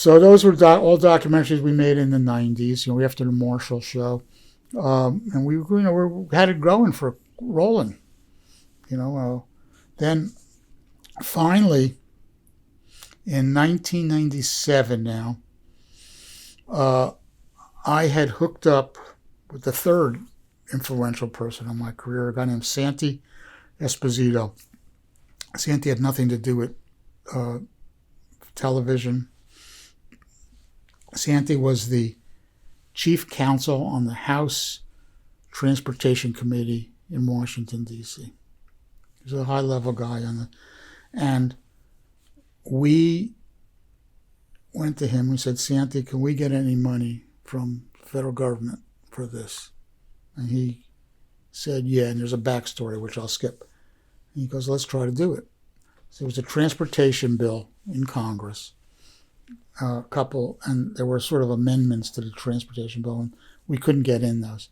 So those were all documentaries we made in the 90s, after the Marshall show. And we had it rolling. Then finally, in 1997 now, I had hooked up with the third influential person in my career, a guy named Santi Esposito. Santi had nothing to do with television. Santi was the chief counsel on the House Transportation Committee in Washington, D.C. He was a high-level guy and we went to him. We said, Santi, can we get any money from the federal government for this? And he said, yeah, and there's a backstory, which I'll skip. And he goes, let's try to do it. So it was a transportation bill in Congress, and there were sort of amendments to the transportation bill, and we couldn't get in those.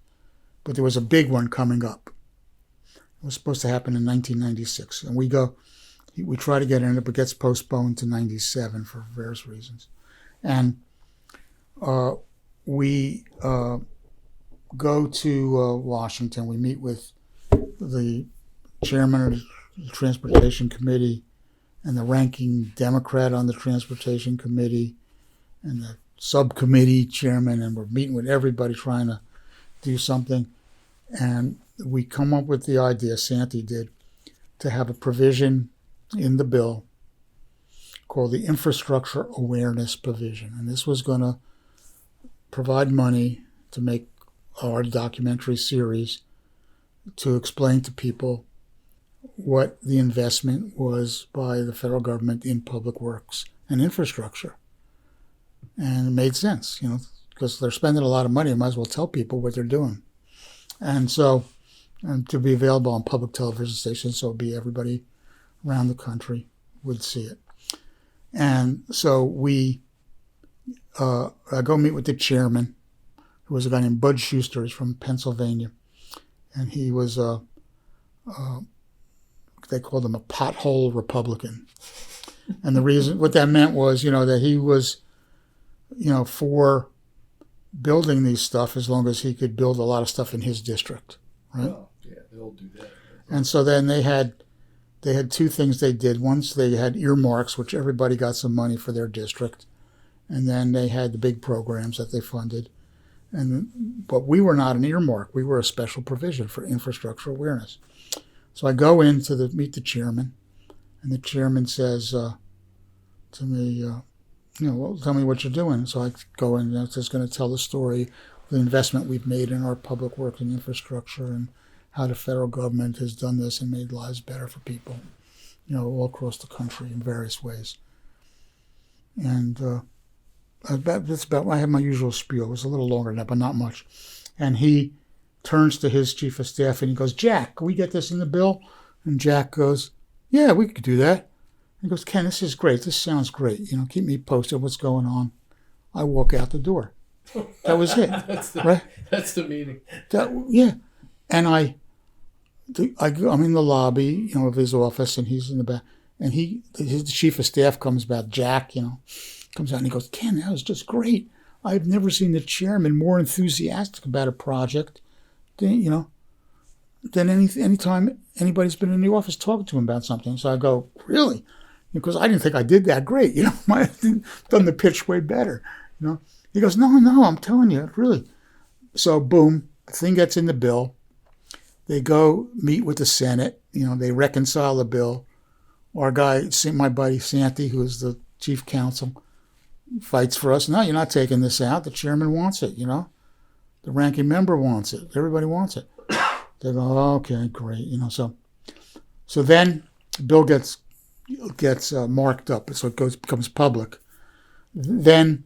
But there was a big one coming up. It was supposed to happen in 1996, and we try to get in it, but gets postponed to 97 for various reasons. And we go to Washington. We meet with the chairman of the Transportation Committee and the ranking Democrat on the Transportation Committee and the subcommittee chairman, and we're meeting with everybody trying to do something. And we come up with the idea, Santi did, to have a provision in the bill called the Infrastructure Awareness Provision. And this was going to provide money to make our documentary series to explain to people what the investment was by the federal government in public works and infrastructure. And it made sense, because they're spending a lot of money. You might as well tell people what they're doing. And so, and to be available on public television stations, so everybody around the country would see it. And so I go meet with the chairman, who was a guy named Bud Schuster. He's from Pennsylvania. And he was they called him a pothole Republican. And the reason, what that meant was, that he was, for building these stuff as long as he could build a lot of stuff in his district, right? Oh, yeah, they'll do that. And so then they had two things they did. Once they had earmarks, which everybody got some money for their district. And then they had the big programs that they funded. But we were not an earmark. We were a special provision for infrastructure awareness. So I go in to meet the chairman, and the chairman says to me, well, tell me what you're doing. So I go in, and I'm just going to tell the story of the investment we've made in our public works and infrastructure and how the federal government has done this and made lives better for people, all across the country in various ways. And that's about, I have my usual spiel. It was a little longer than that, but not much. And he turns to his chief of staff and he goes, Jack, can we get this in the bill? And Jack goes, yeah, we could do that. He goes, Ken, this is great. This sounds great. Keep me posted what's going on. I walk out the door. That was it. Right? That's the meeting. Yeah. And I'm in the lobby, of his office, and he's in the back. And his chief of staff comes back, Jack, comes out and he goes, Ken, that was just great. I've never seen the chairman more enthusiastic about a project than any time anybody's been in the office talking to him about something. So I go, really? Because I didn't think I did that great. I have done the pitch way better. He goes, no, I'm telling you, really. So boom, the thing gets in the bill. They go meet with the Senate. They reconcile the bill. Our guy, my buddy Santi, who is the chief counsel, fights for us. No, you're not taking this out. The chairman wants it, The ranking member wants it. Everybody wants it. They go, oh, okay, great, So then the bill gets marked up, so it becomes public. Then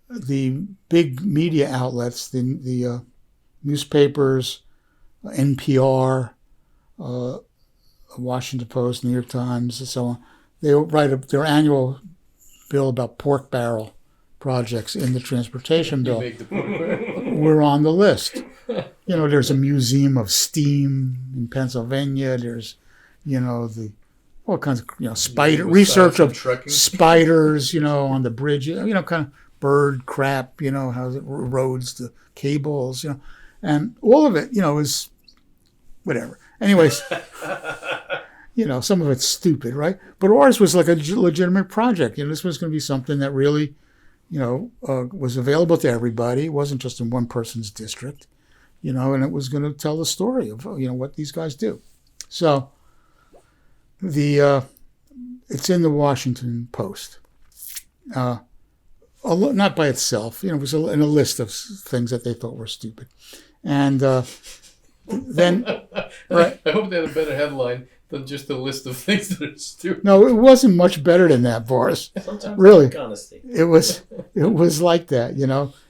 the big media outlets, the newspapers, NPR, Washington Post, New York Times, and so on, they write their annual bill about pork barrel projects in the transportation bill. We're on the list. There's a museum of steam in Pennsylvania. There's, all kinds of, with research some of trekking. spiders, on the bridge, kind of bird crap, how it erodes the cables, and all of it, is whatever. Anyways, some of it's stupid, right? But ours was like a legitimate project. This was going to be something that really, was available to everybody. It wasn't just in one person's district, and it was going to tell the story of, what these guys do. So it's in the Washington Post. Not by itself, it was in a list of things that they thought were stupid. And then... Right. I hope they had a better headline than just a list of things that are stupid. No, it wasn't much better than that, Boris. Sometimes really. Like honesty. It was like that,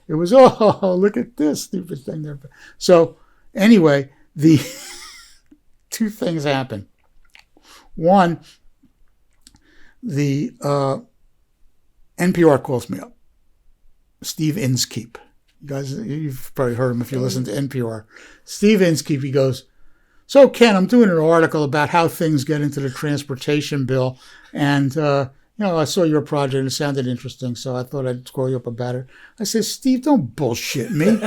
It was, oh, look at this stupid thing there. So, anyway, the two things happened. One, the NPR calls me up. Steve Inskeep. You guys, you've probably heard him if you listen to NPR. Steve Inskeep, he goes, so, Ken, I'm doing an article about how things get into the transportation bill. And, I saw your project and it sounded interesting, so I thought I'd call you up about it. I said, Steve, don't bullshit me.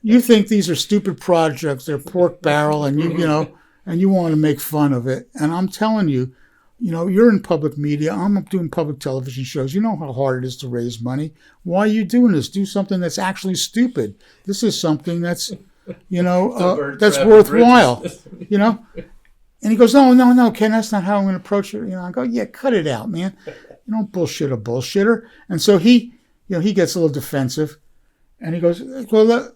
You think these are stupid projects. They're pork barrel and and you want to make fun of it. And I'm telling you, you're in public media. I'm doing public television shows. You know how hard it is to raise money. Why are you doing this? Do something that's actually stupid. This is something that's, that's worthwhile, And he goes, no, Ken, that's not how I'm going to approach it. I go, yeah, cut it out, man. You don't bullshit a bullshitter. And so he gets a little defensive. And he goes, well,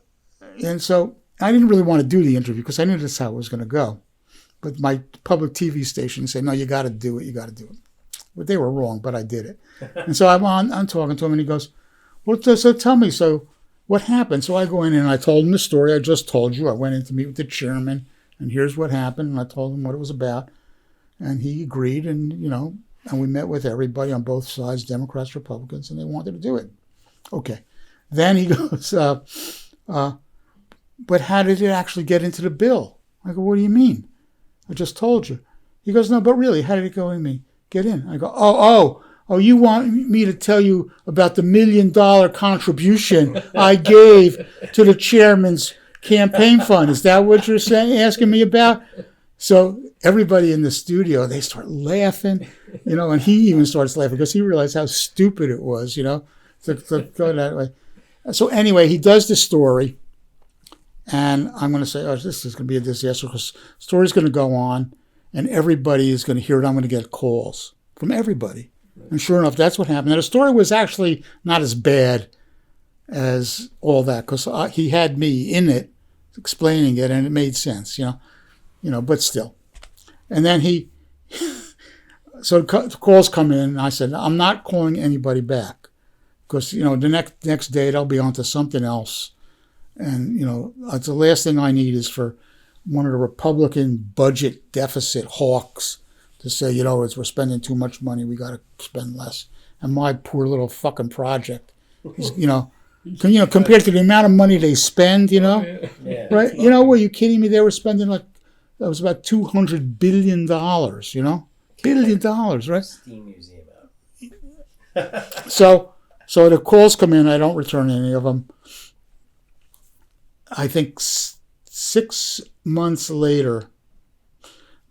and so I didn't really want to do the interview because I knew that's how it was going to go. But my public TV station said, no, you got to do it. You got to do it. But they were wrong, but I did it. And so I'm talking to him, and he goes, well, so tell me, so what happened? So I go in and I told him the story I just told you. I went in to meet with the chairman, and here's what happened. And I told him what it was about. And he agreed, and, and we met with everybody on both sides, Democrats, Republicans, and they wanted to do it. Okay. Then he goes, but how did it actually get into the bill? I go, what do you mean? I just told you. He goes, no, but really, how did it go in me? Get in. I go, oh, you want me to tell you about the $1 million contribution I gave to the chairman's campaign fund? Is that what you're asking me about? So everybody in the studio, they start laughing, and he even starts laughing because he realized how stupid it was, to go that way. So anyway, he does the story. And I'm going to say, this is going to be a disaster because the story's going to go on and everybody is going to hear it. I'm going to get calls from everybody. And sure enough, that's what happened. Now, the story was actually not as bad as all that because he had me in it explaining it and it made sense, but still. And then so the calls come in and I said, I'm not calling anybody back because, the next day they'll be on to something else. And, it's the last thing I need is for one of the Republican budget deficit hawks to say, we're spending too much money, we got to spend less. And my poor little fucking project is, compared to the amount of money they spend, Yeah, right? Were you kidding me? They were spending that was about $200 billion, $billion, right? Steam Museum out. So the calls come in, I don't return any of them. I think 6 months later,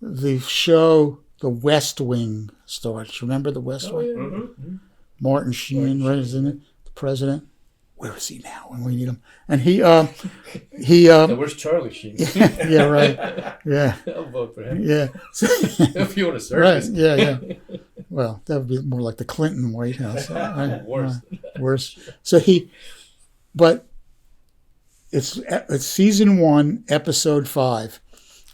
the show The West Wing starts. Remember The West Wing? Yeah. Mm-hmm. Martin Sheen, right, isn't it? The president. Where is he now when we need him? And he Now, where's Charlie Sheen? yeah, right. Yeah. I'll vote for him. Yeah. If you want to search Right, this. yeah. Well, that would be more like the Clinton White House. Right? Worse. Worse. So but it's season 1, episode 5.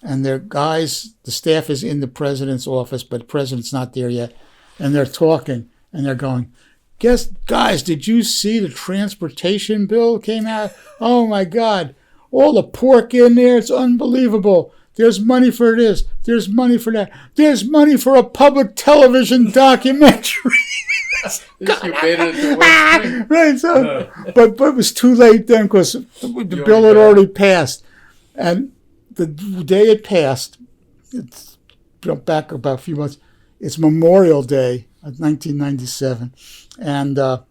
And the staff is in the president's office, but the president's not there yet. And they're talking, and they're going, guys, did you see the transportation bill came out? Oh, my God. All the pork in there, it's unbelievable. There's money for this. There's money for that. There's money for a public television documentary. You made it into West Wing. Right, so, but it was too late then because the bill had already passed. And the day it passed, jump back about a few months. It's Memorial Day of 1997, and they're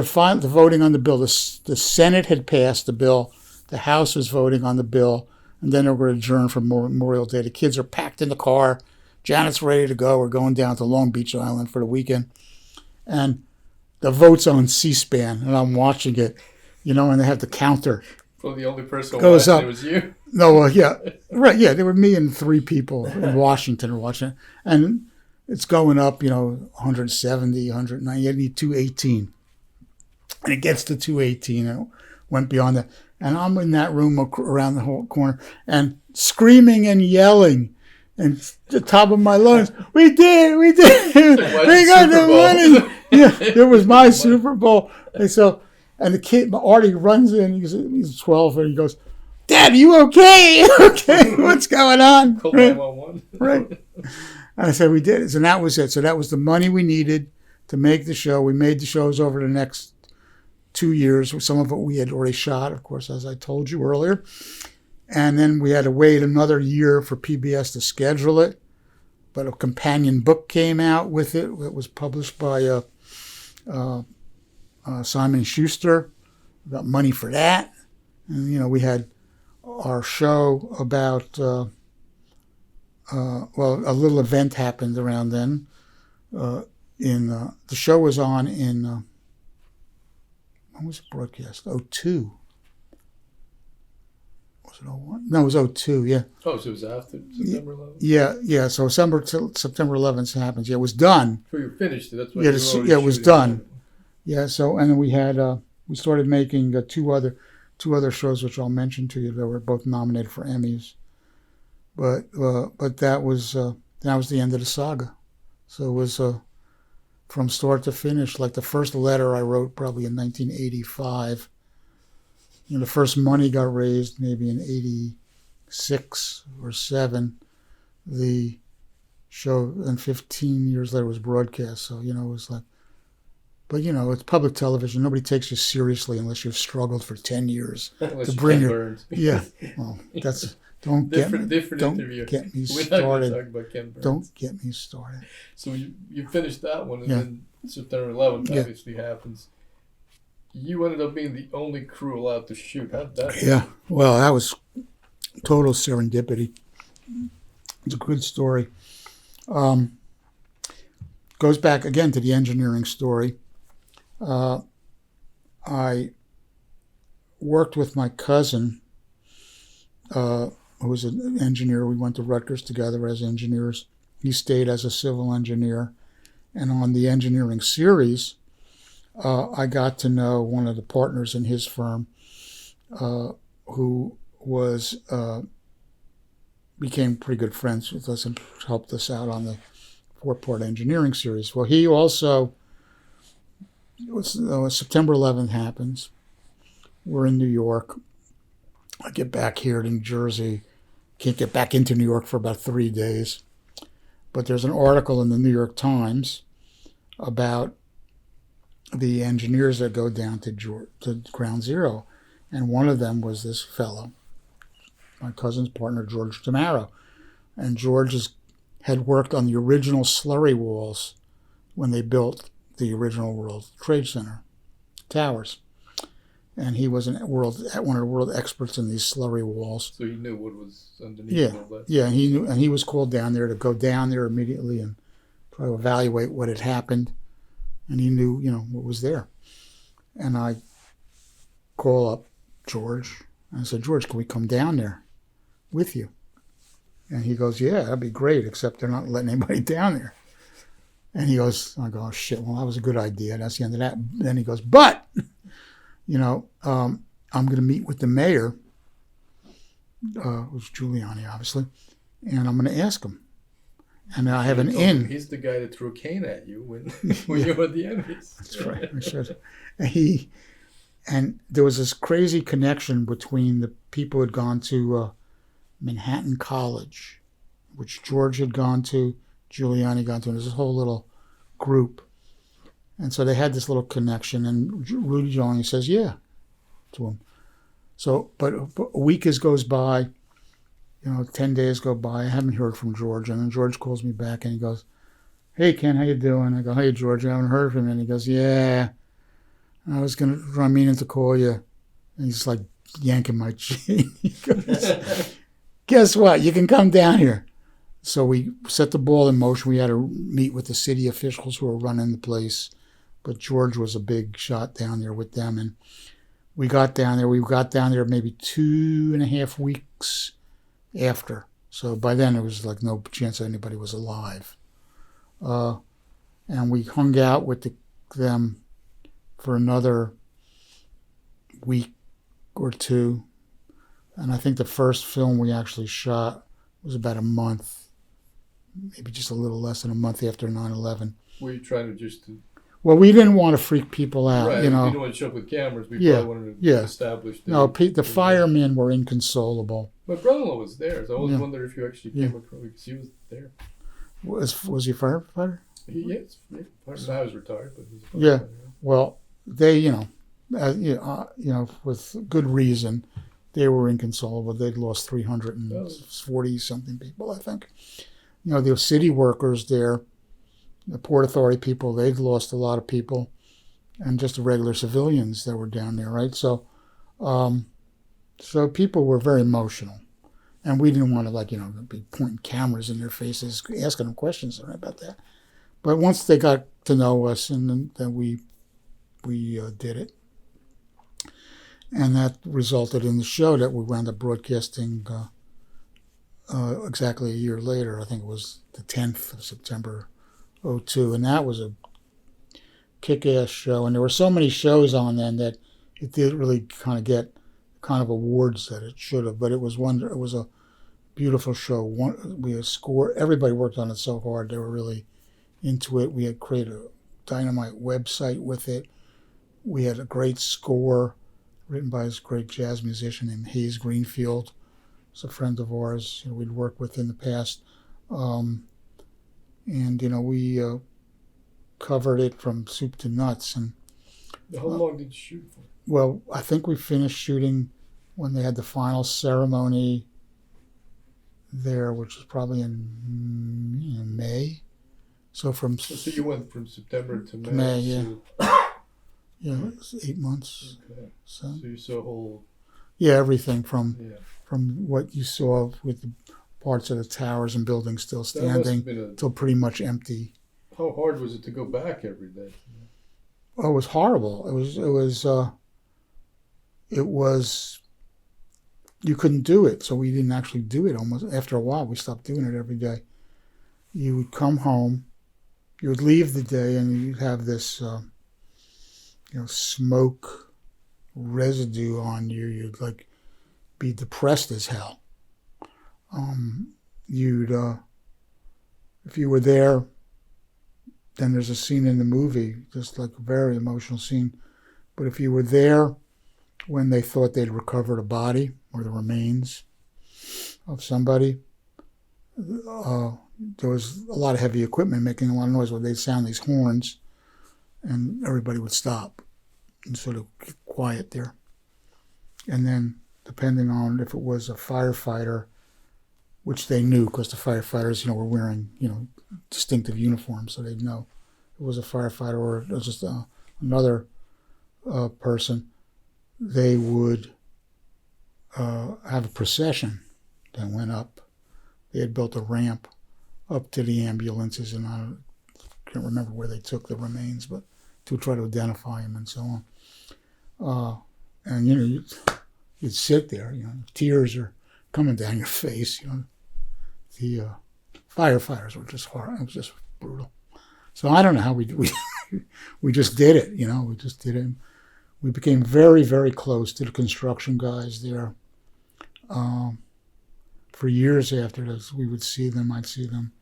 voting on the bill. The Senate had passed the bill. The House was voting on the bill, and then they were going to adjourn for Memorial Day. The kids are packed in the car. Janet's ready to go. We're going down to Long Beach Island for the weekend, and the vote's on C-SPAN, and I'm watching it, and they have the counter. Well, the only person who Goes watched up. it was you. No, yeah, right, yeah. There were me and 3 people in Washington watching it, and it's going up, 170, 190. You need 218, and it gets to 218, and it went beyond that. And I'm in that room around the whole corner and screaming and yelling, and the top of my lungs, we did, we got the money. Yeah, it was my Super Bowl. And the kid, Artie, runs in. He's 12, and he goes, "Dad, are you okay? Okay, what's going on?" Call 911. Right. And I said, "We did it." So that was it. So that was the money we needed to make the show. We made the shows over the next 2 years. Some of it we had already shot, of course, as I told you earlier. And then we had to wait another year for PBS to schedule it. But a companion book came out with it. It was published by Simon & Schuster. We got money for that. And, we had our show about, a little event happened around then. The show was on in, when was it broadcast? 02. Was it 01? No, it was 02, yeah. Oh, so it was after September 11th? Yeah. So September 11th happens. Yeah, it was done. So you finished it. That's why It was done. Yeah, so, and then we had, we started making two other shows, which I'll mention to you, that were both nominated for Emmys. But that was the end of the saga. So it was from start to finish. Like the first letter I wrote probably in 1985. The first money got raised maybe in 86 or 7. The show, and 15 years later was broadcast. So, it was like, but it's public television. Nobody takes you seriously unless you've struggled for 10 years to bring your. Yeah, well, that's don't get me started. Don't get me started. So you finished that one, and then September 11th obviously happens. You ended up being the only crew allowed to shoot. How did that happen? Yeah, well, that was total serendipity. It's a good story. Goes back again to the engineering story. I worked with my cousin, who was an engineer. We went to Rutgers together as engineers. He stayed as a civil engineer. And on the engineering series, I got to know one of the partners in his firm, who became pretty good friends with us and helped us out on the 4-part engineering series. Well, he also, September 11th happens. We're in New York. I get back here to New Jersey. Can't get back into New York for about 3 days. But there's an article in the New York Times about the engineers that go down to Ground Zero. And one of them was this fellow, my cousin's partner, George Tamaro. And George had worked on the original slurry walls when they built the original World Trade Center towers. And he was one of the world experts in these slurry walls. So he knew what was underneath all that. Yeah, and he knew, and he was called down there to go down there immediately and try to evaluate what had happened. And he knew, what was there. And I call up George, and I said, "George, can we come down there with you?" And he goes, "Yeah, that'd be great, except they're not letting anybody down there." And I go, "Oh, shit, well, that was a good idea." That's the end of that. Then he goes, "But, I'm going to meet with the mayor," it was Giuliani, obviously, "and I'm going to ask him. And I have an in." He's the guy that threw a cane at you when you were at the Emmys. That's right. I should. And there was this crazy connection between the people who had gone to Manhattan College, which George had gone to, Giuliani had gone to, and there's this whole little group. And so they had this little connection, and Rudy Giuliani says, "Yeah," to him. So, but a week goes by, 10 days go by. I haven't heard from George. And then George calls me back and he goes, "Hey, Ken, how you doing?" I go, "Hey, George, I haven't heard from you." And he goes, "Yeah, I'm meaning to call you." And he's like yanking my chain. He goes, "Guess what? You can come down here." So we set the ball in motion. We had to meet with the city officials who were running the place. But George was a big shot down there with them. And we got down there. We got down there maybe 2.5 weeks after. So by then it was like no chance that anybody was alive. And we hung out with them for another week or two. And I think the first film we actually shot was about a month, maybe just a little less than a month after 9/11. Were you trying to just... Well, we didn't want to freak people out, Right, you know. you didn't want to show up with cameras. We probably wanted to establish... The firemen were inconsolable. My brother-in-law was there, so I always Yeah. wondered if you actually came across, because he was there. Was he a firefighter? Yes, now he's retired, but he's a Yeah. firefighter. Well, they, with good reason, they were inconsolable. They'd lost 340-something people, I think. The city workers there, the Port Authority people, they'd lost a lot of people, and just the regular civilians that were down there, right? So people were very emotional. And we didn't want to, be pointing cameras in their faces, asking them questions about that. But once they got to know us, and then we did it. And that resulted in the show that we wound up broadcasting exactly a year later. I think it was the 10th of September, 2002. And that was a kick-ass show. And there were so many shows on then that it didn't really kind of get kind of awards that it should have. But it was a beautiful show. We had score. Everybody worked on it so hard. They were really into it. We had created a dynamite website with it. We had a great score written by this great jazz musician named Hayes Greenfield. He's a friend of ours. We'd worked with in the past. We covered it from soup to nuts. And How long did you shoot for? Well, I think we finished shooting when they had the final ceremony there, which was probably in May. So you went from September to May. May, yeah. Yeah, it was 8 months. Okay. So you saw whole... Yeah, everything from what you saw with the parts of the towers and buildings still standing till pretty much empty. How hard was it to go back every day? Oh, it was horrible. It was you couldn't do it, so we didn't actually do it. Almost after a while, we stopped doing it every day. You would come home, you would leave the day, and you'd have this, smoke residue on you. You'd be depressed as hell. If you were there, then there's a scene in the movie, just like a very emotional scene. But if you were there when they thought they'd recovered a body or the remains of somebody, there was a lot of heavy equipment making a lot of noise where they'd sound these horns and everybody would stop and sort of get quiet there. And then depending on if it was a firefighter, which they knew because the firefighters, were wearing, distinctive uniforms, so they'd know it was a firefighter or it was just another person, they would have a procession that went up. They had built a ramp up to the ambulances, and I can't remember where they took the remains, but to try to identify them and so on. And you'd sit there, tears are coming down your face. The firefighters were just horrible. It was just brutal. So I don't know how we just did it. We just did it. We became very, very close to the construction guys there. For years after this, we would see them. I'd see them.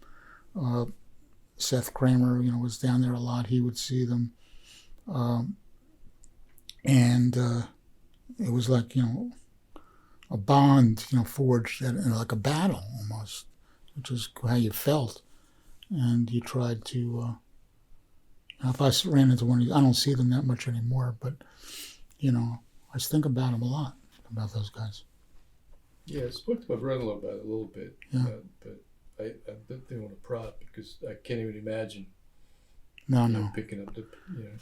Seth Kramer, was down there a lot. He would see them. And it was like, a bond, forged like a battle almost, which is how you felt. And you tried to, if I ran into one of these, I don't see them that much anymore, but, I just think about them a lot, about those guys. Yeah, I spoke to my brother-in-law about it a little bit, Yeah. but I didn't want to prod because I can't even imagine No. picking up the,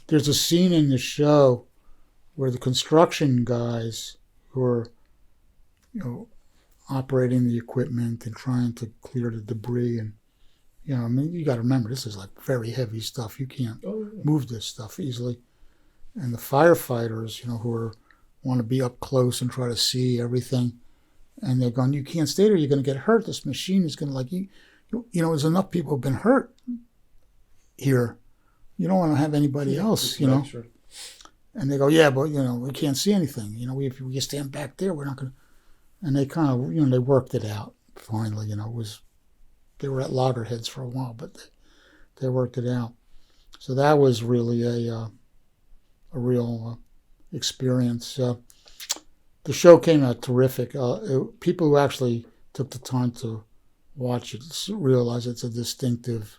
There's a scene in the show where the construction guys who are, operating the equipment and trying to clear the debris, and I mean, you got to remember, this is like very heavy stuff. You can't move this stuff easily. And the firefighters, who want to be up close and try to see everything, and they're going, you can't stay there, you're going to get hurt. This machine is going to there's enough people who've been hurt here. You don't want to have anybody else, Sure. And they go, yeah, but, we can't see anything. If we stand back there, we're not going to. And they kind of, they worked it out finally. They were at loggerheads for a while, but they worked it out. So that was really a real experience. The show came out terrific. People who actually took the time to watch it realize it's a distinctive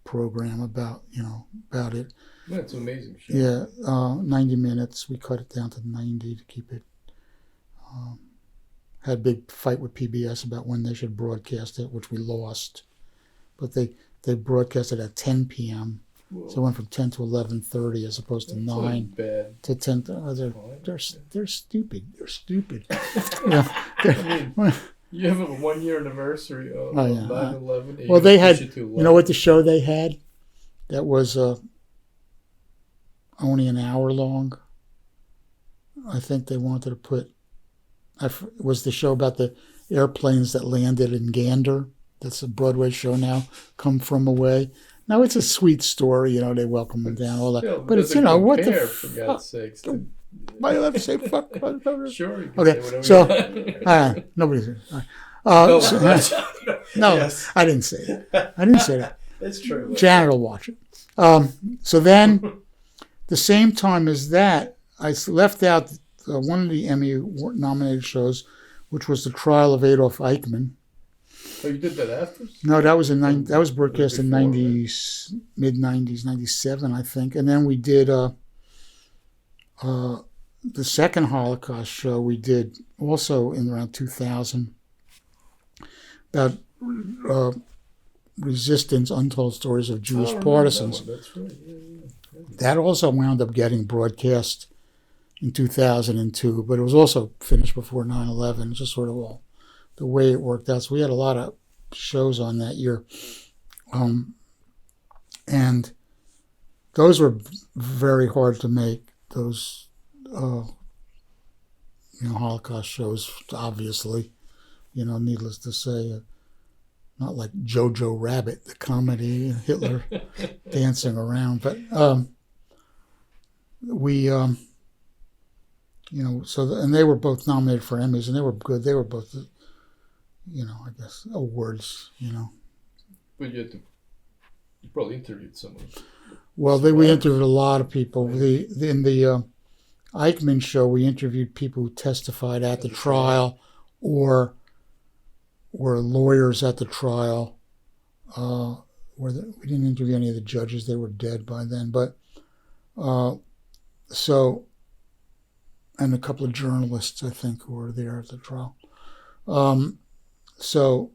program about it. Yeah, it's an amazing show. Yeah, 90 minutes. We cut it down to 90 to keep it. Had a big fight with PBS about when they should broadcast it, which we lost. But they broadcast it at 10 p.m. Whoa. So it went from 10 to 11:30 as opposed to That's 9 bad. to 10. They're stupid. They're stupid. I mean, you have a 1-year anniversary of 9/11. Well, they had, what the show they had? That was only an hour long. I think they wanted to put, was the show about the airplanes that landed in Gander. That's a Broadway show now, Come From Away. Now, it's a sweet story, they welcome them down, all that. Still, But it's, what the for God's sakes. Why do I have to say fuck? Sure, you can Okay, say whatever so, you want. nobody's. No, No, Yes. I didn't say that. It's true. Janet will watch it. So then, the same time as that, I left out one of the Emmy nominated shows, which was the Trial of Adolf Eichmann. Oh, you did that after? No, that was that was broadcast in Before, mid 90s, 97, I think. And then we did the second Holocaust show. We did also in around 2000 about resistance, untold stories of Jewish partisans. That's right. Yeah. That also wound up getting broadcast in 2002, but it was also finished before 9/11. Just sort of all the way it worked out. So we had a lot of shows on that year. And those were very hard to make, those Holocaust shows, obviously, needless to say. Not like Jojo Rabbit, the comedy, Hitler dancing around. But we, and they were both nominated for Emmys, and they were good. They were both, I guess, awards, But you probably interviewed someone. Well, we interviewed a lot of people. In the Eichmann show, we interviewed people who testified at the trial or were lawyers at the trial. We didn't interview any of the judges; they were dead by then. But and a couple of journalists, I think, who were there at the trial. So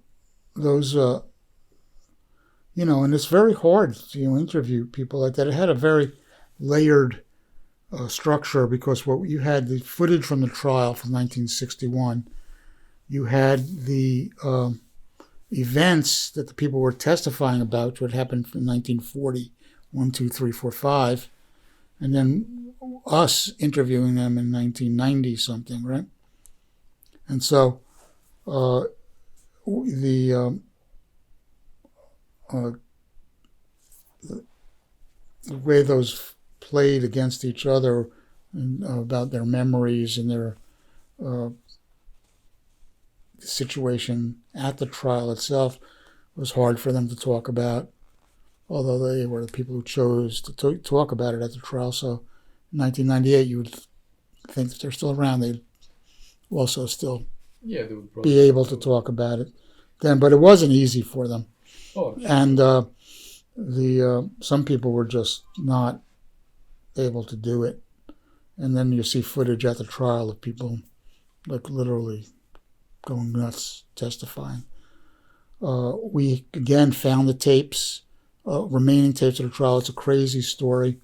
those, and it's very hard to interview people like that. It had a very layered structure because you had the footage from the trial from 1961. You had the events that the people were testifying about, what happened from 1940, 1, 2, 3, 4, 5, and then us interviewing them in 1990 something, right? And so the way those played against each other and, about their memories and their situation at the trial itself was hard for them to talk about, although they were the people who chose to talk about it at the trial. So in 1998, you would think if they're still around, they'd also still they would be able to talk about it then. But it wasn't easy for them. Oh, sure. And some people were just not able to do it. And then you see footage at the trial of people like literally going nuts, testifying. We again found the tapes, remaining tapes of the trial. It's a crazy story.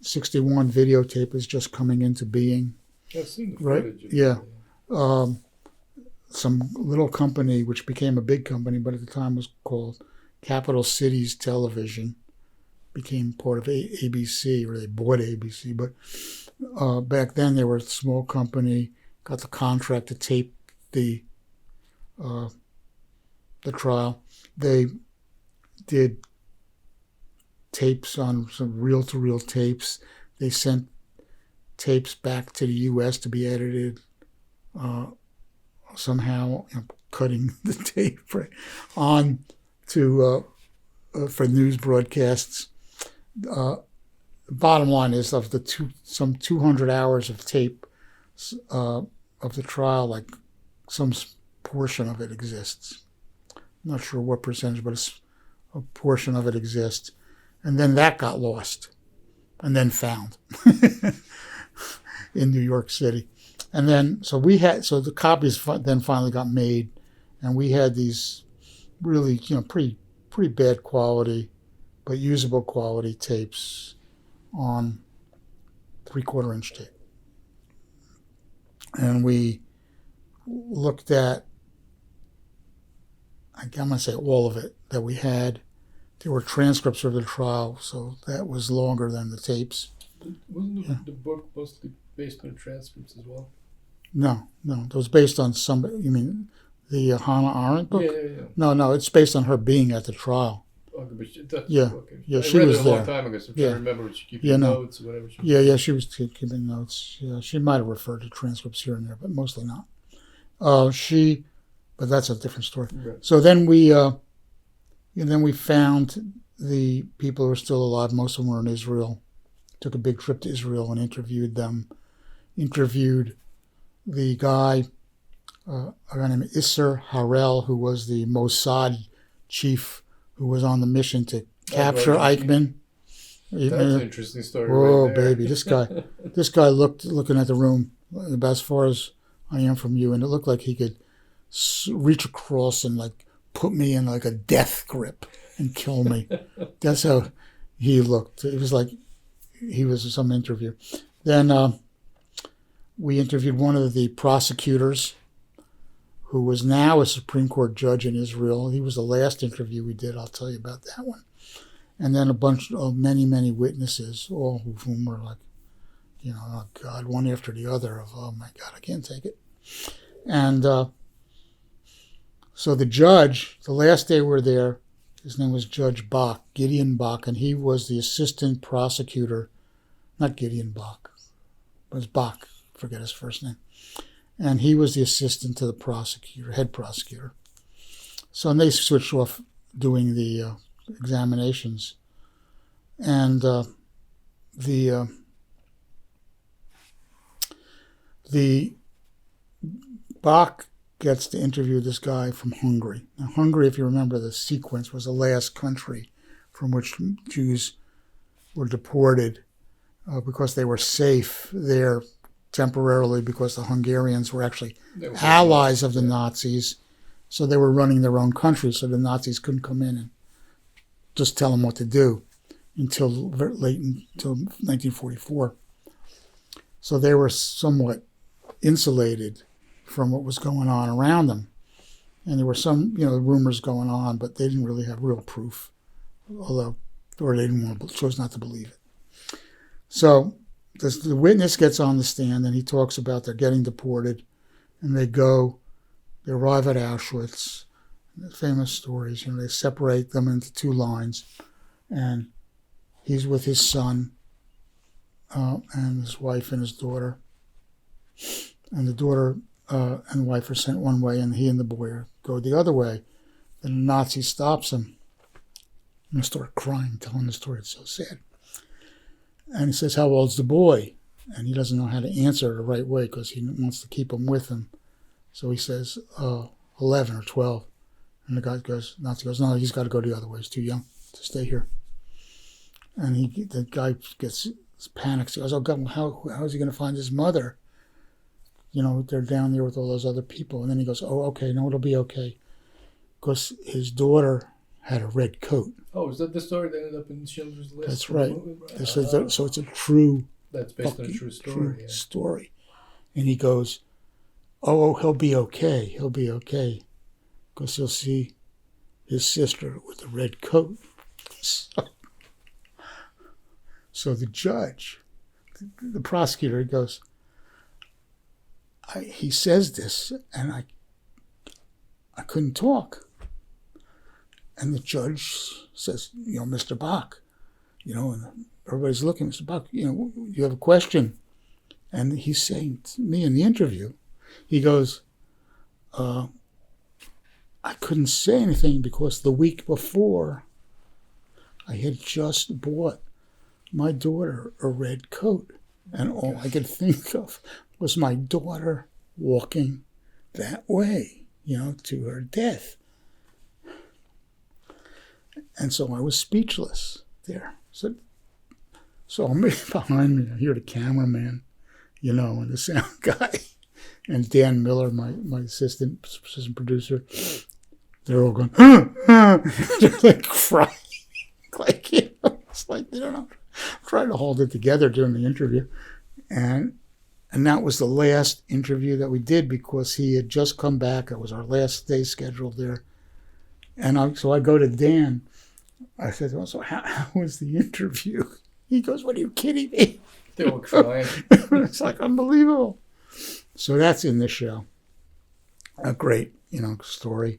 61 videotape is just coming into being. I've seen the Right? footage. Yeah. Some little company, which became a big company, but at the time was called Capital Cities Television, became part of ABC, or they bought ABC. But back then they were a small company, got the contract to tape the trial. They did tapes on some reel-to-reel tapes. They sent tapes back to the U.S. to be edited. Somehow, cutting the tape on to for news broadcasts. Bottom line is, of the some 200 hours of tape of the trial, like some portion of it exists. I'm not sure what percentage, but a portion of it exists. And then that got lost and then found in New York City. And then, so the copies then finally got made, and we had these really, pretty bad quality, but usable quality tapes on 3/4 inch tape. And we looked at, I'm going to say all of it that we had. There were transcripts of the trial, so that was longer than the tapes. Wasn't the book mostly based on transcripts as well? No. It was based on somebody. You mean the Hannah Arendt book? Yeah. No, it's based on her being at the trial. Okay, but Yeah, okay. yeah, I she read was it a long there. time ago, so I'm Yeah. trying to remember what she keeping notes or whatever. Yeah, she was keeping notes. Yeah, she might have referred to transcripts here and there, but mostly not. But that's a different story. Right. So then we found the people who are still alive. Most of them were in Israel. Took a big trip to Israel and interviewed them. Interviewed the guy, a guy named Isser Harel, who was the Mossad chief who was on the mission to capture Eichmann. That's an interesting story. Whoa, right there. baby! This guy looking at the room about as far as I am from you, and it looked like he could reach across and like put me in like a death grip and kill me. That's how he looked. It was like he was some interview. Then we interviewed one of the prosecutors, who was now a Supreme Court judge in Israel. He was the last interview we did. I'll tell you about that one. And then a bunch of many witnesses, all of whom were like, oh God, one after the other of, oh my God, I can't take it. And so the judge, the last day we were there, his name was Judge Bach, Gideon Bach, and he was the assistant prosecutor, not Gideon Bach, it was Bach, forget his first name. And he was the assistant to the prosecutor, head prosecutor. So and they switched off doing the examinations. And the Bach gets to interview this guy from Hungary. Now, Hungary, if you remember the sequence, was the last country from which Jews were deported because they were safe there temporarily, because the Hungarians were actually allies of the Nazis. So they were running their own country, so the Nazis couldn't come in and just tell them what to do until 1944. So they were somewhat insulated from what was going on around them. And there were some, rumors going on, but they didn't really have real proof, or they chose not to believe it. So the witness gets on the stand and he talks about they're getting deported, and they arrive at Auschwitz. The famous stories, they separate them into two lines, and he's with his son and his wife and his daughter. And the daughter and wife are sent one way, and he and the boy go the other way. Then the Nazi stops him. And I start crying, telling the story. It's so sad. And he says, "How old's the boy?" And he doesn't know how to answer it the right way because he wants to keep him with him. So he says, 11 or 12. And the Nazi goes, "No, he's got to go the other way. He's too young to stay here." And the guy panics. He goes, "Oh God, how is he going to find his mother? they're down there with all those other people. And then he goes, oh, okay, no, it'll be okay. Because his daughter had a red coat. Oh, is that the story that ended up in Schindler's List? That's right. So it's a true... That's based on a true story. Story. And he goes, oh, he'll be okay. He'll be okay. Because he'll see his sister with the red coat. So the judge, the prosecutor, goes, he says this, and I couldn't talk. And the judge says, Mr. Bach, and everybody's looking, Mr. Bach, you have a question. And he's saying to me in the interview, he goes, I couldn't say anything because the week before I had just bought my daughter a red coat. And all I could think of was my daughter walking that way, to her death. And so I was speechless there. So I'm behind me, I hear the cameraman, and the sound guy, and Dan Miller, my assistant producer. They're all going, they're like crying, it's like they don't know, trying to hold it together during the interview, and that was the last interview that we did because he had just come back. It was our last day scheduled there, and so I go to Dan. I said, well, so how was the interview? He goes, what, are you kidding me? They were crying. It's like unbelievable. So that's in this show. A great, story.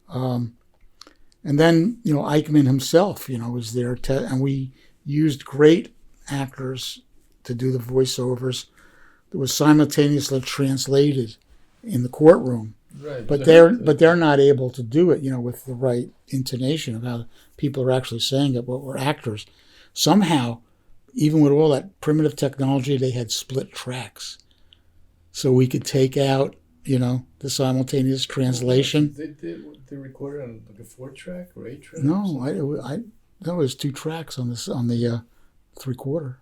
And then, Eichmann himself, was there, and we used great actors to do the voiceovers. It was simultaneously translated in the courtroom. Right. But they're not able to do it, with the right intonation of how people are actually saying it, but we're actors. Somehow, even with all that primitive technology, they had split tracks. So we could take out, the simultaneous translation. They recorded on like a 4-track or 8-track? No, that was 2 tracks on the 3/4,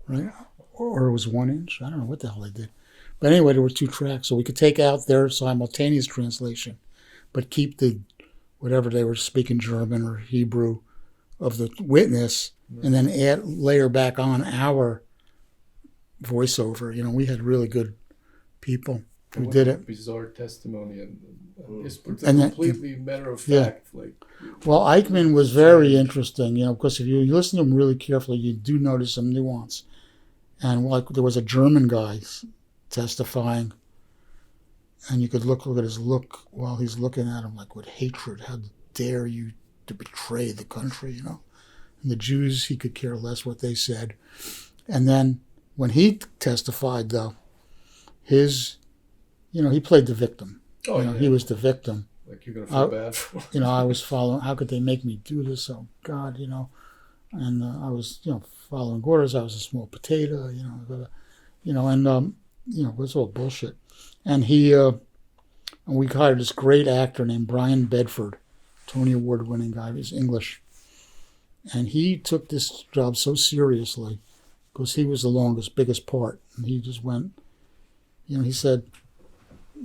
right? Or it was 1 inch. I don't know what the hell they did. But anyway, there were 2 tracks, so we could take out their simultaneous translation, but keep the whatever they were speaking, German or Hebrew, of the witness, and then layer back on our voiceover. We had really good people who did it. Bizarre testimony, and it's completely matter of fact. Yeah. Well, Eichmann was very interesting, because if you listen to him really carefully, you do notice some nuance. And there was a German guy testifying, and you could look at his look while he's looking at him, like with hatred. How dare you to betray the country, And the Jews, he could care less what they said. And then when he testified, though, he played the victim. Oh, yeah. He was the victim. Like you're going to feel bad for him. I was following, how could they make me do this? Oh, God, And I was, following orders. I was a small potato, and, it was all bullshit. And we hired this great actor named Brian Bedford, Tony Award-winning guy. He's English. And he took this job so seriously because he was the biggest part. And he just went, he said,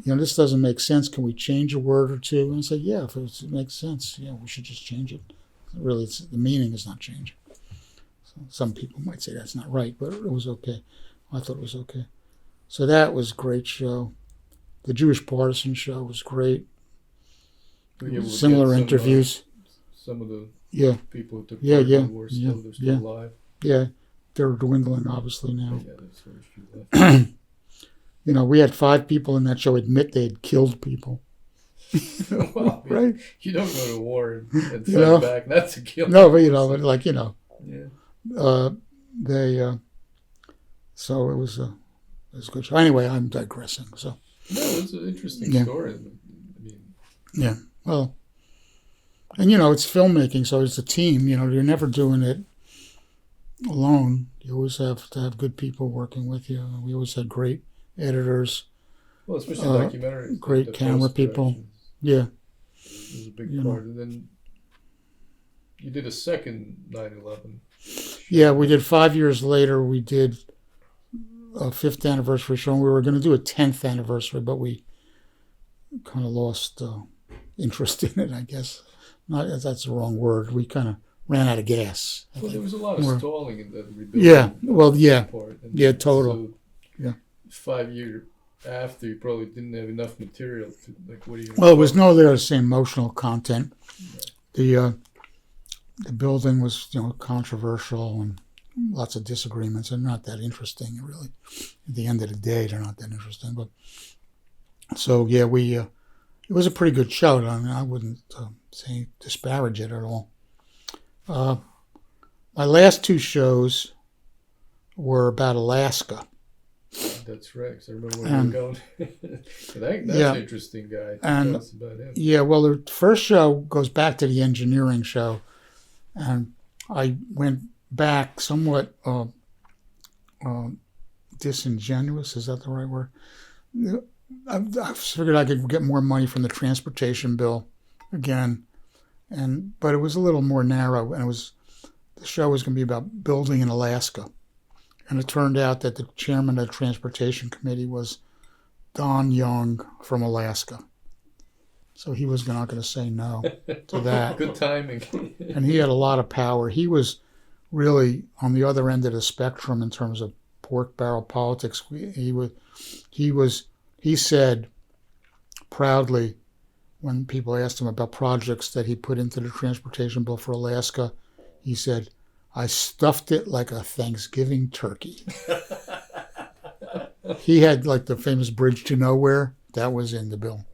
this doesn't make sense. Can we change a word or two? And I said, yeah, if it makes sense, we should just change it. Really, the meaning is not changing. So some people might say that's not right, but it was okay. I thought it was okay. So that was a great show. The Jewish Partisan show was great. Similar interviews. Some of the people who took part in the war they're still alive. Yeah, they're dwindling obviously now. Yeah, there's very few left. We had 5 people in that show admit they had killed people. Well, right? You don't go to war and fight back. That's a kill. No, but Yeah. So it was a good show. Anyway, I'm digressing. So. No, it's an interesting story. Yeah. Well, and it's filmmaking, so it's a team. You're never doing it alone. You always have to have good people working with you. We always had great editors. Well, especially documentaries. Great camera people. Yeah. It was a big part. And then you did a second 9/11. Yeah, we did 5 years later. We did a 5th anniversary show, and we were going to do a 10th anniversary, but we kind of lost interest in it, I guess. Not that's the wrong word. We kind of ran out of gas. Well, there was a lot of stalling in the rebuilding. Yeah, well, yeah. Part. Total. So yeah. 5 years after, you probably didn't have enough material to, like, what are you... Well, it was no there the same emotional content. The building was, controversial and lots of disagreements and not that interesting, really. At the end of the day, they're not that interesting. But so, yeah, it was a pretty good show. I mean, I wouldn't say disparage it at all. My last 2 shows were about Alaska. That's right, because I remember when we were going. That's an interesting guy. And, tell us about him. Yeah, well, the first show goes back to the engineering show. And I went back somewhat disingenuous. Is that the right word? I figured I could get more money from the transportation bill again. But it was a little more narrow. And the show was going to be about building in Alaska. And it turned out that the chairman of the Transportation Committee was Don Young from Alaska. So he was not going to say no to that. Good timing. And he had a lot of power. He was really on the other end of the spectrum in terms of pork barrel politics. He said proudly when people asked him about projects that he put into the transportation bill for Alaska, he said, "I stuffed it like a Thanksgiving turkey." He had like the famous Bridge to Nowhere. That was in the bill.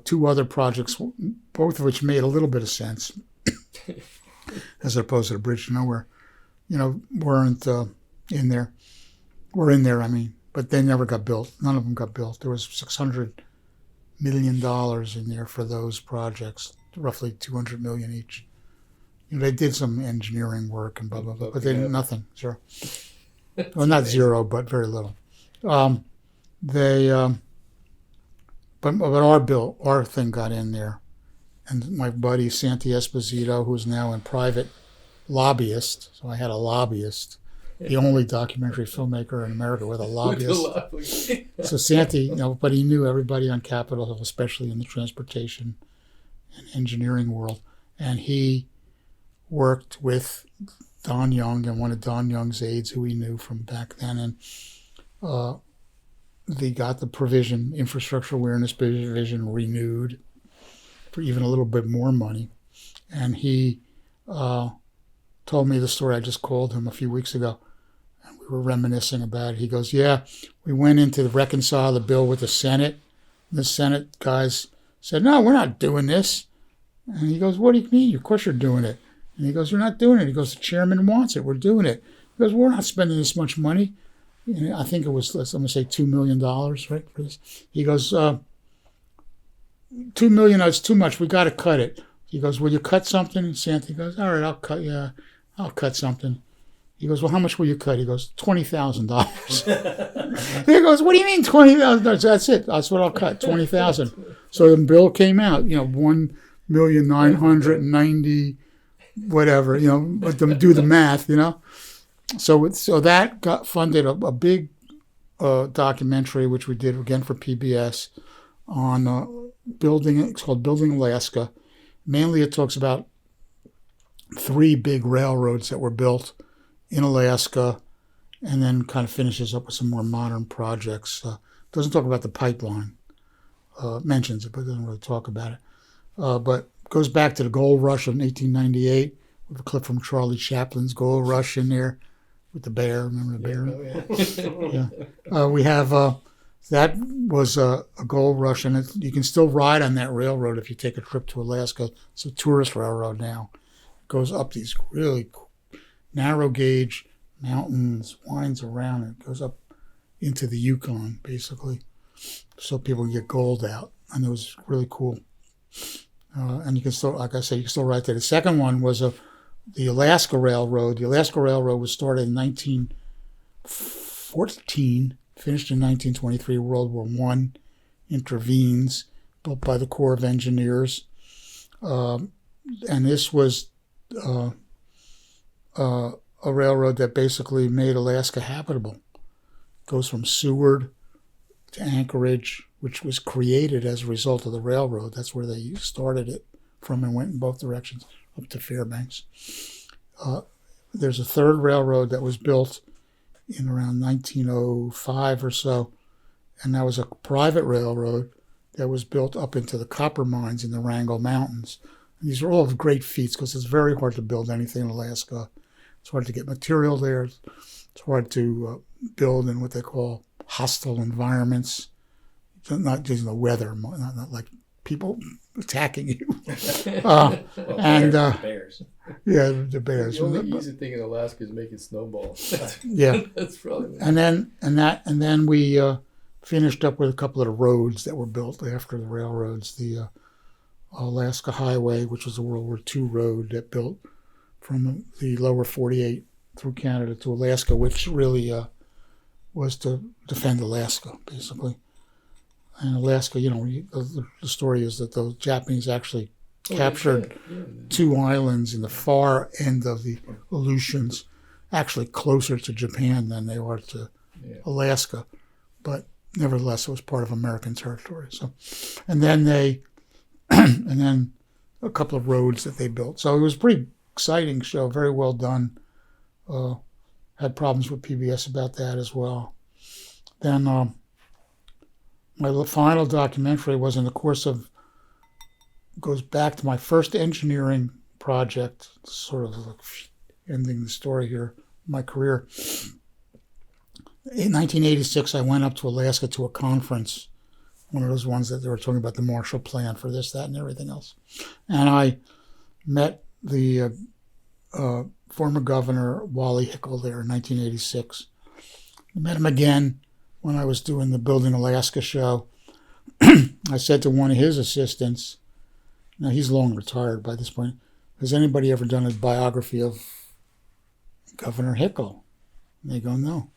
2 other projects, both of which made a little bit of sense, as opposed to the Bridge to Nowhere, weren't in there. Were in there, I mean, but they never got built. None of them got built. There was $600 million in there for those projects, roughly $200 million each. They did some engineering work and blah, blah, blah, but they did nothing, zero. Well, not zero, but very little. But our thing got in there. And my buddy Santi Esposito, who's now a private lobbyist, so I had a lobbyist, the only documentary filmmaker in America with a lobbyist. So Santi, but he knew everybody on Capitol Hill, especially in the transportation and engineering world. And he worked with Don Young and one of Don Young's aides who he knew from back then. And they got the provision, infrastructure awareness provision, renewed for even a little bit more money. And he told me the story. I just called him a few weeks ago, and we were reminiscing about it. He goes, "Yeah, we went in to reconcile the bill with the Senate. The Senate guys said, 'No, we're not doing this.' And he goes, 'What do you mean? Of course you're doing it.' And he goes, 'You're not doing it.' He goes, 'The chairman wants it. We're doing it.' He goes, 'We're not spending this much money.' And I think it was, I'm going to say $2 million, right? For this. He goes, $2 million, that's too much. We got to cut it. He goes, 'Will you cut something?' And Santi goes, 'All right, I'll cut something.' He goes, 'Well, how much will you cut?' He goes, $20,000. He goes, 'What do you mean $20,000? That's it. That's what I'll cut, $20,000. So the bill came out, $1,990,000, whatever, let them do the math, So that got funded a big documentary, which we did again for PBS, on building. It's called Building Alaska. Mainly it talks about 3 big railroads that were built in Alaska, and then kind of finishes up with some more modern projects. Doesn't talk about the pipeline. Mentions it, but doesn't really talk about it. But goes back to the gold rush of 1898 with a clip from Charlie Chaplin's Gold Rush in there with the bear. Remember the bear? Yeah. We have that was a gold rush, and you can still ride on that railroad if you take a trip to Alaska. It's a tourist railroad now. It goes up these really narrow gauge mountains, winds around, and it goes up into the Yukon, basically, so people can get gold out. And it was really cool. And you can still, like I said, you can still ride there. The second one was the Alaska Railroad. The Alaska Railroad was started in 1914, finished in 1923. World War I intervenes, built by the Corps of Engineers. And this was a railroad that basically made Alaska habitable. goes from Seward to Anchorage, which was created as a result of the railroad. That's where they started it from and went in both directions up to Fairbanks. There's a third railroad that was built in around 1905 or so, and that was a private railroad that was built up into the copper mines in the Wrangell Mountains. And these are all great feats because it's very hard to build anything in Alaska. It's hard to get material there. It's hard to build in what they call hostile environments, not just the weather, not like people attacking you. Bears. Yeah, the bears. The only easy thing in Alaska is making snowballs. Yeah, that's probably. And then we finished up with a couple of the roads that were built after the railroads. The Alaska Highway, which was a World War II road that built from the lower 48 through Canada to Alaska, which really was to defend Alaska, basically. And Alaska, the story is that the Japanese actually captured two islands in the far end of the Aleutians, actually closer to Japan than they are to Alaska. But nevertheless, it was part of American territory. So, and then and then a couple of roads that they built. So it was a pretty exciting show, very well done. Had problems with PBS about that as well. Then my final documentary was in the course of, goes back to my first engineering project, sort of like ending the story here, my career. In 1986, I went up to Alaska to a conference, one of those ones that they were talking about the Marshall Plan for this, that, and everything else. And I met the former governor, Wally Hickel, there in 1986. I met him again when I was doing the Building Alaska show. I said to one of his assistants, now he's long retired by this point, has anybody ever done a biography of Governor Hickel? And they go, no.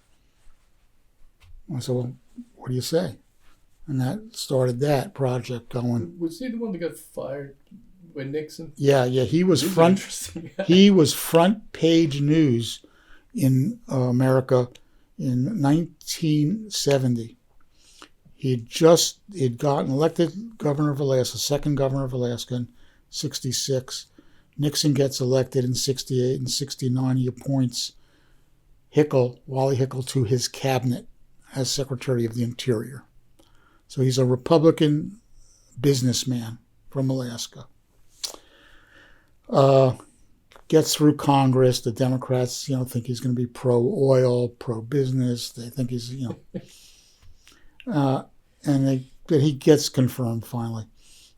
I said, well, what do you say? And that started that project going. Was he the one that got fired by Nixon? Yeah. He was he was front page news in America in 1970. He'd gotten elected governor of Alaska, second governor of Alaska in 66. Nixon gets elected in 68 and 69. He appoints Wally Hickel, to his cabinet as Secretary of the Interior. So he's a Republican businessman from Alaska. Gets through Congress. The Democrats, think he's going to be pro-oil, pro-business. They think he's, but he gets confirmed finally.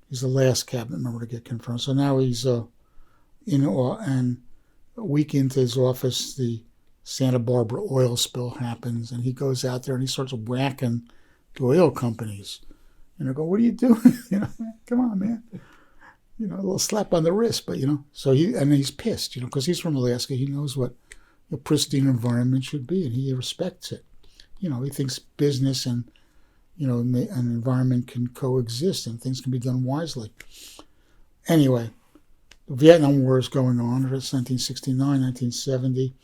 He's the last cabinet member to get confirmed. So now he's and a week into his office, the Santa Barbara oil spill happens, and he goes out there and he starts whacking the oil companies. And I go, what are you doing? Come on, man. A little slap on the wrist, but so he's pissed, because he's from Alaska. He knows what a pristine environment should be, and he respects it. He thinks business and an environment can coexist and things can be done wisely. Anyway, the Vietnam War is going on. It's 1969, 1970.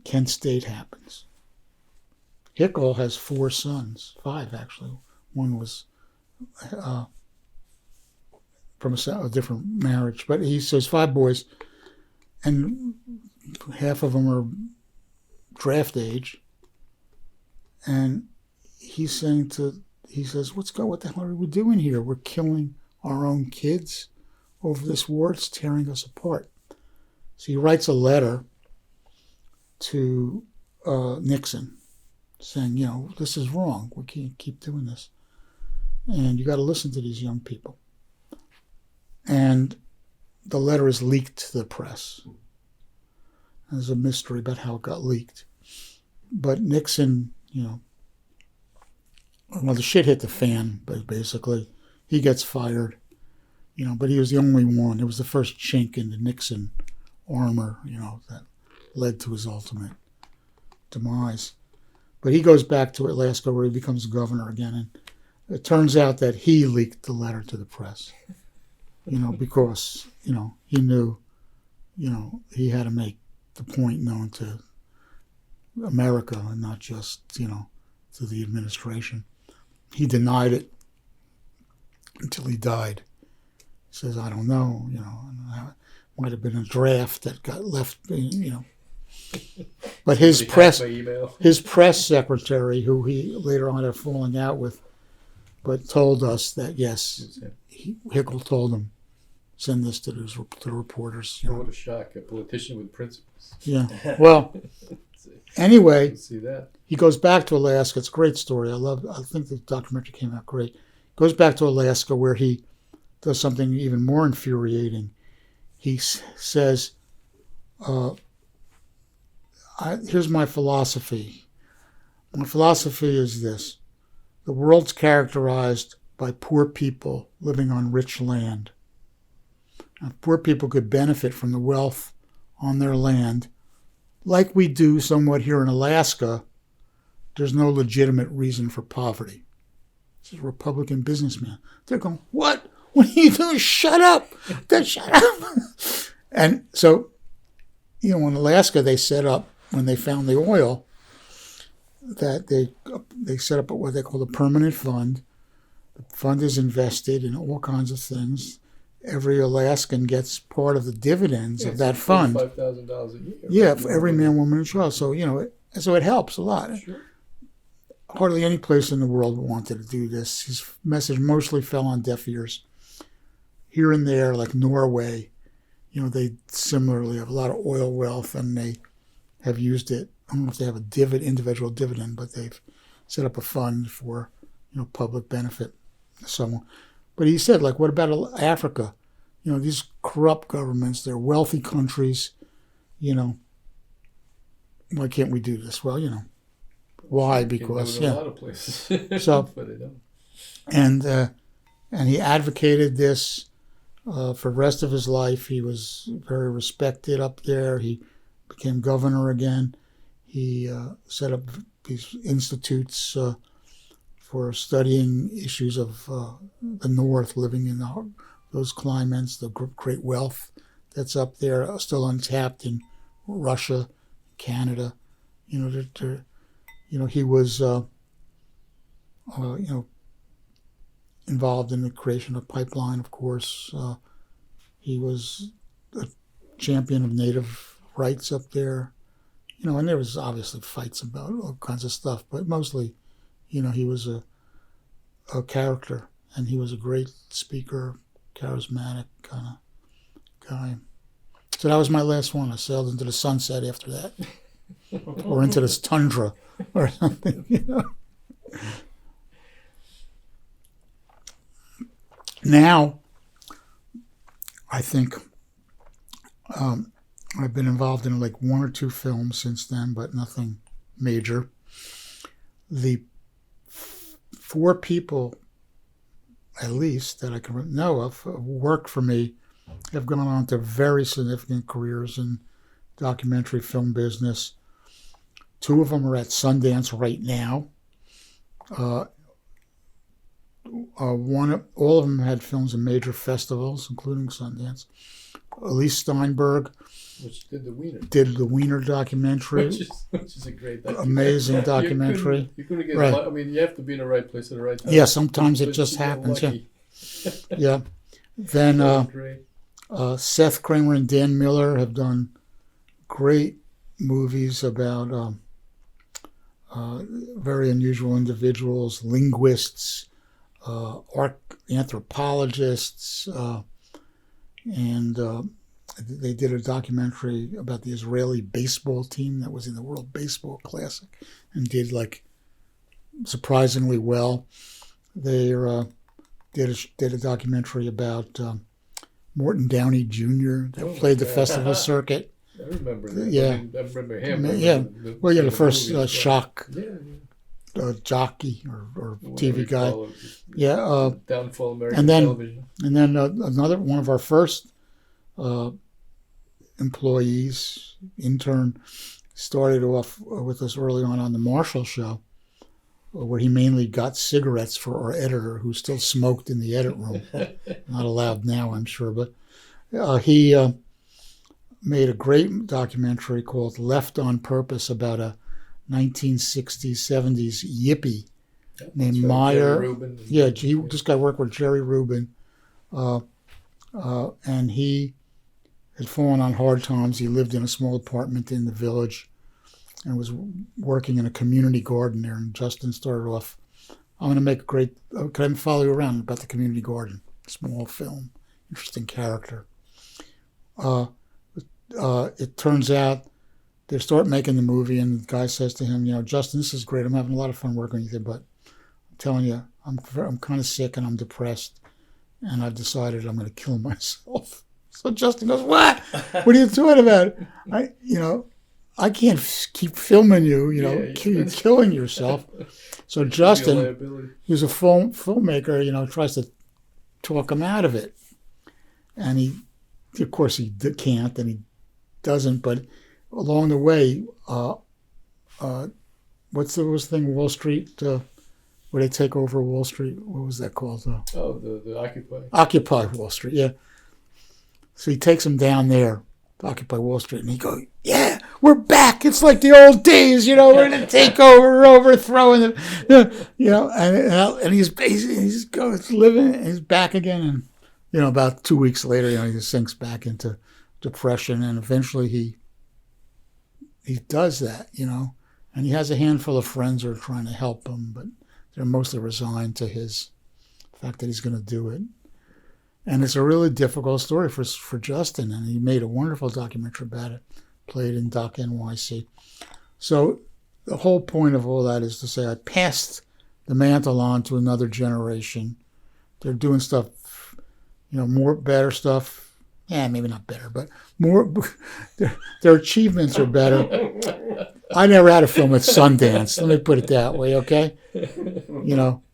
Kent State happens. Hickel has 4 sons, 5 actually. One was from a different marriage, but he says 5 boys, and half of them are draft age. And he says, what the hell are we doing here? We're killing our own kids over this war. It's tearing us apart. So he writes a letter to Nixon saying, this is wrong. We can't keep doing this. And you got to listen to these young people. And the letter is leaked to the press. There's a mystery about how it got leaked. But Nixon, the shit hit the fan, but basically he gets fired, but he was the only one. It was the first chink in the Nixon armor, that led to his ultimate demise. But he goes back to Alaska where he becomes governor again, and it turns out that he leaked the letter to the press, because, he knew, he had to make the point known to America and not just, to the administration. He denied it until he died. He says, I don't know, it might have been a draft that got left, But his press secretary, who he later on had fallen out with, but told us that, yes, Hickel told him, send this to the reporters. What a shock, a politician with principles. Yeah. Well, anyway, see that. He goes back to Alaska. It's a great story. I think the documentary came out great. Goes back to Alaska where he does something even more infuriating. He says, here's my philosophy. My philosophy is this. The world's characterized by poor people living on rich land. Now, poor people could benefit from the wealth on their land, like we do somewhat here in Alaska. There's no legitimate reason for poverty. This is a Republican businessman. They're going, what? What are you doing? Shut up. Shut up. And so, in Alaska, they set up, when they found the oil, that they set up what they call a permanent fund. The fund is invested in all kinds of things. Every Alaskan gets part of the dividends of that fund. $5,000 a year. Yeah, for every man, woman, and child. So, so it helps a lot. Sure. Hardly any place in the world wanted to do this. His message mostly fell on deaf ears. Here and there, like Norway, they similarly have a lot of oil wealth, and they have used it. I don't know if they have a individual dividend, but they've set up a fund for, public benefit. But he said, what about Africa? These corrupt governments, they're wealthy countries. Why can't we do this? Well, why? Because a lot of places. So, but they don't. And he advocated this for the rest of his life. He was very respected up there. He became governor again. He set up these institutes for studying issues of the North, living in those climates, the great wealth that's up there, still untapped in Russia, Canada. He was, involved in the creation of pipeline, of course. He was a champion of native rights up there. And there was obviously fights about all kinds of stuff, but mostly, he was a character, and he was a great speaker, charismatic kind of guy. So that was my last one. I sailed into the sunset after that, or into this tundra or something, Now, I think I've been involved in one or two films since then, but nothing major. The four people, at least, that I can know of, who worked for me, have gone on to very significant careers in documentary film business. Two of them are at Sundance right now. All of them had films in major festivals, including Sundance. Elise Steinberg, which did the Wiener documentary, which is a great documentary. Amazing documentary. You couldn't get right. I mean, you have to be in the right place at the right time. Yeah, sometimes it just happens. Yeah. Yeah. Then Seth Kramer and Dan Miller have done great movies about very unusual individuals, linguists, anthropologists, and they did a documentary about the Israeli baseball team that was in the World Baseball Classic and did surprisingly well. They did a documentary about Morton Downey Jr. that played the festival circuit. I remember that. Yeah. I remember him. Yeah. The first movies, shock. Yeah. Jockey or TV guy. Yeah. Downfall of American television. And then another one of our first employees, intern, started off with us early on the Marshall Show, where he mainly got cigarettes for our editor, who still smoked in the edit room. Not allowed now, I'm sure. But he made a great documentary called Left on Purpose about a 1960s, 70s yippie named That's right, Meyer. Jerry Rubin. Yeah, this guy worked with Jerry Rubin, and he had fallen on hard times. He lived in a small apartment in the village and was working in a community garden there. And Justin started off, I'm going to make a great, can I follow you around about the community garden? Small film, interesting character. It turns out they start making the movie, and the guy says to him, Justin, this is great. I'm having a lot of fun working with you, but I'm telling you, I'm kind of sick and I'm depressed, and I've decided I'm going to kill myself. So Justin goes, "What? What are you doing about it? I can't keep filming you. You're killing yourself." So Justin, who's a filmmaker, tries to talk him out of it, and he can't, and he doesn't. But along the way, what's the thing? Wall Street. Where they take over Wall Street. What was that called? The Occupy. Occupy Wall Street, yeah. So he takes him down there to Occupy Wall Street, and he goes, "Yeah, we're back. It's like the old days, we're going to take over, we're overthrowing and he's living, he's back again, and about 2 weeks later, he sinks back into depression, and eventually he does that, and he has a handful of friends who are trying to help him, but they're mostly resigned to his fact that he's going to do it. And it's a really difficult story for Justin, and he made a wonderful documentary about it, played in Doc NYC. So the whole point of all that is to say I passed the mantle on to another generation. They're doing stuff, more better stuff. Yeah, maybe not better, but more. Their achievements are better. I never had a film at Sundance. Let me put it that way, okay?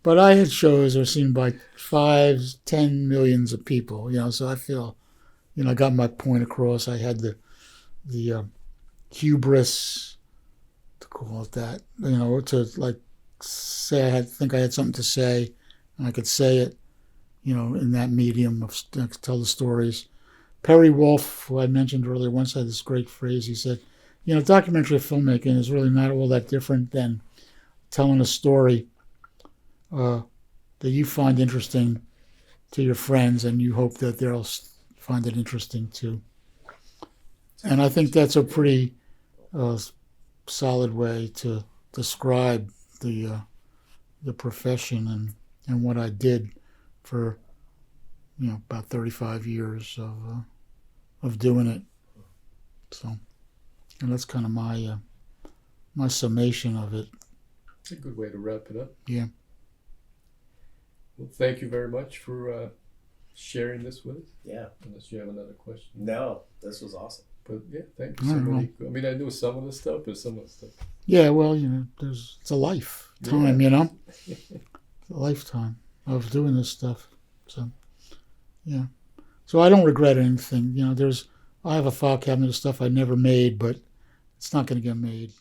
But I had shows that were seen by 5-10 millions of people. So I feel, I got my point across. I had the hubris, to call it that, to say I think I had something to say, and I could say it, in that medium of tell the stories. Perry Wolf, who I mentioned earlier, once had this great phrase. He said, documentary filmmaking is really not all that different than telling a story that you find interesting to your friends, and you hope that they'll find it interesting too. And I think that's a pretty solid way to describe the profession and what I did for about 35 years of doing it. So, and that's kind of my summation of it. It's a good way to wrap it up. Yeah. Well, thank you very much for sharing this with us. Yeah. Unless you have another question. No, this was awesome. But yeah, thank you so much. I mean, I knew some of the stuff, but some of the stuff. Yeah, well, it's a lifetime, It's a lifetime of doing this stuff. So, yeah. So I don't regret anything. I have a file cabinet of stuff I never made, but it's not going to get made.